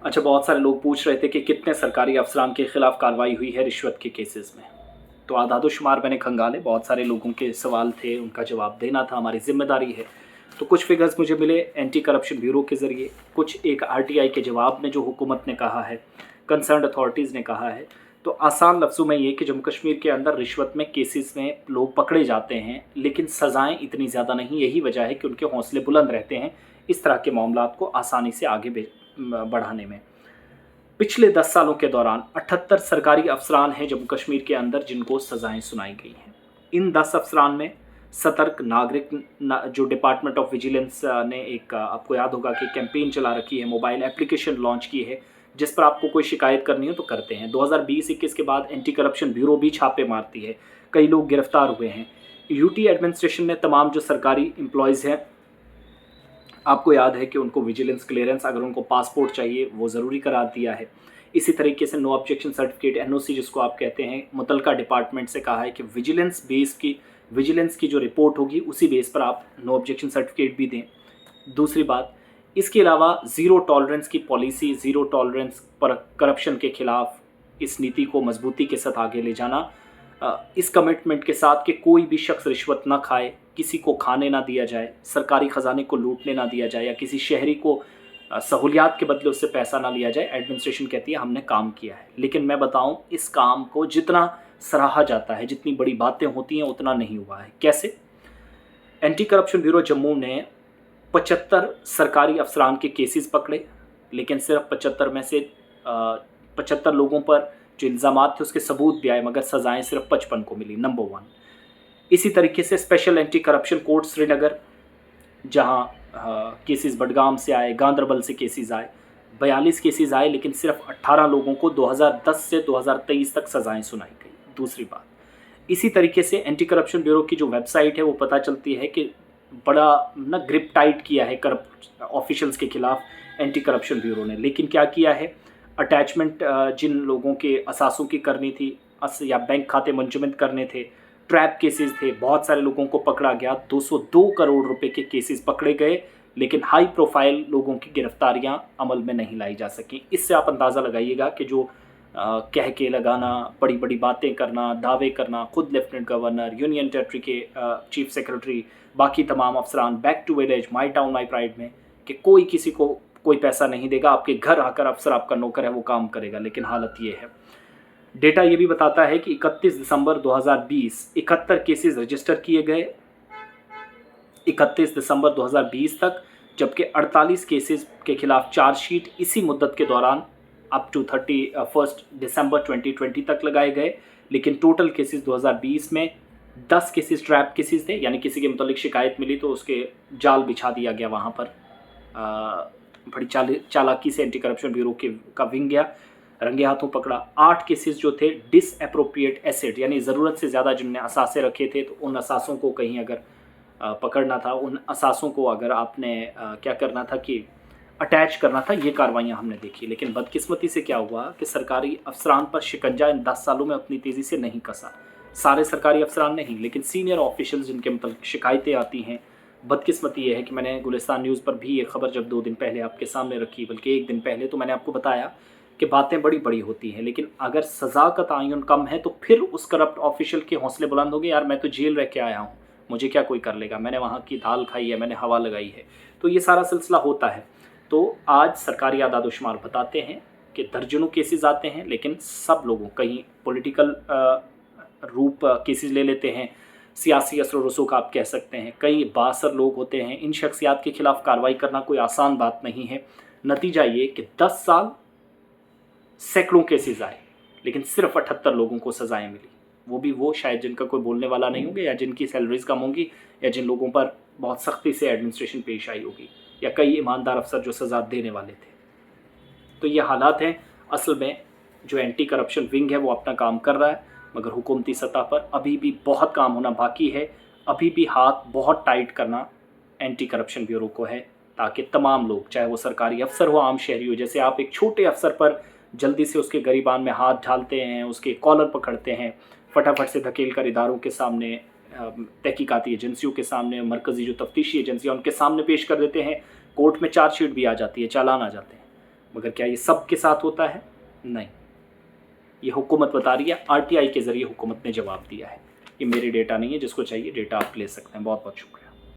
अच्छा, बहुत सारे लोग पूछ रहे थे कि कितने सरकारी अफसरान के खिलाफ कार्रवाई हुई है रिश्वत के केसेस में। तो आदादोशुमार मैंने खंगाले, बहुत सारे लोगों के सवाल थे, उनका जवाब देना था, हमारी जिम्मेदारी है। तो कुछ फिगर्स मुझे मिले एंटी करप्शन ब्यूरो के ज़रिए, कुछ एक आरटीआई के जवाब में जो हुकूमत ने कहा है, कंसर्न अथॉरिटीज़ ने कहा है। तो आसान लफ्ज़ों में ये कि जम्मू कश्मीर के अंदर रिश्वत में केसेस में लोग पकड़े जाते हैं, लेकिन सज़ाएँ इतनी ज़्यादा नहीं। यही वजह है कि उनके हौसले बुलंद रहते हैं इस तरह के मामलात को आसानी से आगे बढ़ाने में। पिछले 10 सालों के दौरान 78 सरकारी अफसरान हैं जम्मू कश्मीर के अंदर जिनको सज़ाएं सुनाई गई हैं। इन 10 अफसरान में सतर्क नागरिक जो डिपार्टमेंट ऑफ विजिलेंस ने एक आपको याद होगा कि कैंपेन चला रखी है, मोबाइल एप्लीकेशन लॉन्च की है, जिस पर आपको कोई शिकायत करनी हो तो करते हैं। 2020-21 के बाद एंटी करप्शन ब्यूरो भी छापे मारती है, कई लोग गिरफ्तार हुए हैं। यूटी एडमिनिस्ट्रेशन ने तमाम जो सरकारी एम्प्लॉयज़ हैं, आपको याद है कि उनको विजिलेंस क्लियरेंस, अगर उनको पासपोर्ट चाहिए वो ज़रूरी करा दिया है। इसी तरीके से नो ऑब्जेक्शन सर्टिफिकेट, एनओसी जिसको आप कहते हैं, मुतलका डिपार्टमेंट से कहा है कि विजिलेंस की जो रिपोर्ट होगी उसी बेस पर आप नो ऑब्जेक्शन सर्टिफिकेट भी दें। दूसरी बात, इसके अलावा ज़ीरो टॉलरेंस की पॉलिसी, ज़ीरो टॉलरेंस पर करप्शन के खिलाफ इस नीति को मजबूती के साथ आगे ले जाना, इस कमिटमेंट के साथ कि कोई भी शख्स रिश्वत ना खाए, किसी को खाने ना दिया जाए, सरकारी ख़जाने को लूटने ना दिया जाए, या किसी शहरी को सहूलियात के बदले उससे पैसा ना लिया जाए। एडमिनिस्ट्रेशन कहती है हमने काम किया है, लेकिन मैं बताऊं, इस काम को जितना सराहा जाता है, जितनी बड़ी बातें होती हैं, उतना नहीं हुआ है। कैसे? एंटी करप्शन ब्यूरो जम्मू ने 75 सरकारी अफसरान के केसेस पकड़े, लेकिन सिर्फ 75 में से 75 लोगों पर जो इल्ज़ामात थे उसके सबूत भी आए, मगर सज़ाएं सिर्फ 55 को मिली। नंबर 1। इसी तरीके से special anti corruption court Srinagar, जहाँ केसेस बडगाम से आए, गांदरबल से केसेस आए, 42 केसेस आए, लेकिन सिर्फ 18 लोगों को 2010 से 2023 तक सज़ाएं सुनाई गई। दूसरी बात, इसी तरीके से एंटी करप्शन ब्यूरो की जो वेबसाइट है वो पता चलती है कि बड़ा ना ग्रिप टाइट किया है करप्ट ऑफिशियल्स के खिलाफ एंटी करप्शन ब्यूरो ने। लेकिन क्या किया है, अटैचमेंट जिन लोगों के असासों की करनी थी या बैंक खाते मुंजमद करने थे, ट्रैप केसेस थे, बहुत सारे लोगों को पकड़ा गया। 202 करोड़ रुपए के केसेस पकड़े गए, लेकिन हाई प्रोफाइल लोगों की गिरफ्तारियां अमल में नहीं लाई जा सकी। इससे आप अंदाज़ा लगाइएगा कि जो कह के लगाना, बड़ी बड़ी बातें करना, दावे करना, खुद लेफ्टिनेंट गवर्नर, यूनियन टेरिटरी के चीफ सेक्रेटरी, बाकी तमाम अफसरान, back to village, my town my pride में, कि कोई किसी को कोई पैसा नहीं देगा, आपके घर आकर अफसर आपका नौकर है, वो काम करेगा। लेकिन हालत ये है। डेटा ये भी बताता है कि 31 दिसंबर 2020 71 केसेस रजिस्टर किए गए 31 दिसंबर 2020 तक, जबकि 48 केसेस के खिलाफ चार्जशीट इसी मुद्दत के दौरान अप टू 31 दिसंबर 2020 तक लगाए गए। लेकिन टोटल केसेस 2020 में 10 केसेस ट्रैप केसेस थे, यानी किसी के मुतालिक शिकायत मिली तो उसके जाल बिछा दिया गया वहाँ पर। बड़ी चालाकी से एंटी करप्शन ब्यूरो का विंग गया, रंगे हाथों पकड़ा। 8 केसेस जो थे डिसएप्रोप्रिएट एसेट, यानी ज़रूरत से ज़्यादा जिनने असासे रखे थे, तो उन असासों को कहीं अगर पकड़ना था, उन असासों को अगर आपने क्या करना था कि अटैच करना था, ये कार्रवाइयाँ हमने देखी। लेकिन बदकिस्मती से क्या हुआ कि सरकारी अफसरान पर शिकंजा इन 10 सालों में उतनी तेज़ी से नहीं कसा। सारे सरकारी अफसरान नहीं, लेकिन सीनियर ऑफिशियल्स जिनके मतलब शिकायतें आती हैं। बदकिस्मती ये है कि मैंने गुलिस्तान न्यूज़ पर भी ये खबर जब 2 दिन पहले आपके सामने रखी, बल्कि 1 दिन पहले, तो मैंने आपको बताया कि बातें बड़ी बड़ी होती हैं, लेकिन अगर सज़ा का तयन कम है तो फिर उस करप्ट ऑफिशियल के हौसले बुलंद हो गए। यार मैं तो जेल रह के आया हूँ, मुझे क्या कोई कर लेगा, मैंने वहाँ की दाल खाई है, मैंने हवा लगाई है। तो ये सारा सिलसिला होता है। तो आज सरकारी आदादोशुमार बताते हैं कि दर्जनों केसेस आते हैं, लेकिन सब लोगों, कहीं पॉलिटिकल रूप केसेस ले लेते हैं, सियासी असर रसूख आप कह सकते हैं, कई बासर लोग होते हैं। इन शख्सियात के खिलाफ कार्रवाई करना कोई आसान बात नहीं है। नतीजा ये कि 10 साल सैकड़ों केसेस आए, लेकिन सिर्फ 78 लोगों को सज़ाएं मिली। वो भी वो शायद जिनका कोई बोलने वाला नहीं होगा, या जिनकी सैलरीज कम होंगी, या जिन लोगों पर बहुत सख्ती से एडमिनिस्ट्रेशन पेश आई होगी, या कई ईमानदार अफसर जो सज़ा देने वाले थे। तो ये हालात हैं। असल में जो एंटी करप्शन विंग है वो अपना काम कर रहा है, मगर हुकूमती सतह पर अभी भी बहुत काम होना बाकी है। अभी भी हाथ बहुत टाइट करना एंटी करप्शन ब्यूरो को है, ताकि तमाम लोग, चाहे वो सरकारी अफसर हो, आम शहरी हो, जैसे आप एक छोटे अफसर पर जल्दी से उसके गिरीबान में हाथ डालते हैं, उसके कॉलर पकड़ते हैं, फटाफट से धकेल कर इदारों के सामने, तहकीकाती एजेंसियों के सामने, मरकज़ी जो तफ्तीशी एजेंसियाँ उनके सामने पेश कर देते हैं, कोर्ट में चार्जशीट भी आ जाती है, चालान आ जाते हैं, मगर क्या ये सबके साथ होता है? नहीं, ये हुकूमत बता रही है, आरटीआई के ज़रिए हुकूमत ने जवाब दिया है। ये मेरी डेटा नहीं है, जिसको चाहिए डेटा आप ले सकते हैं। बहुत बहुत शुक्रिया।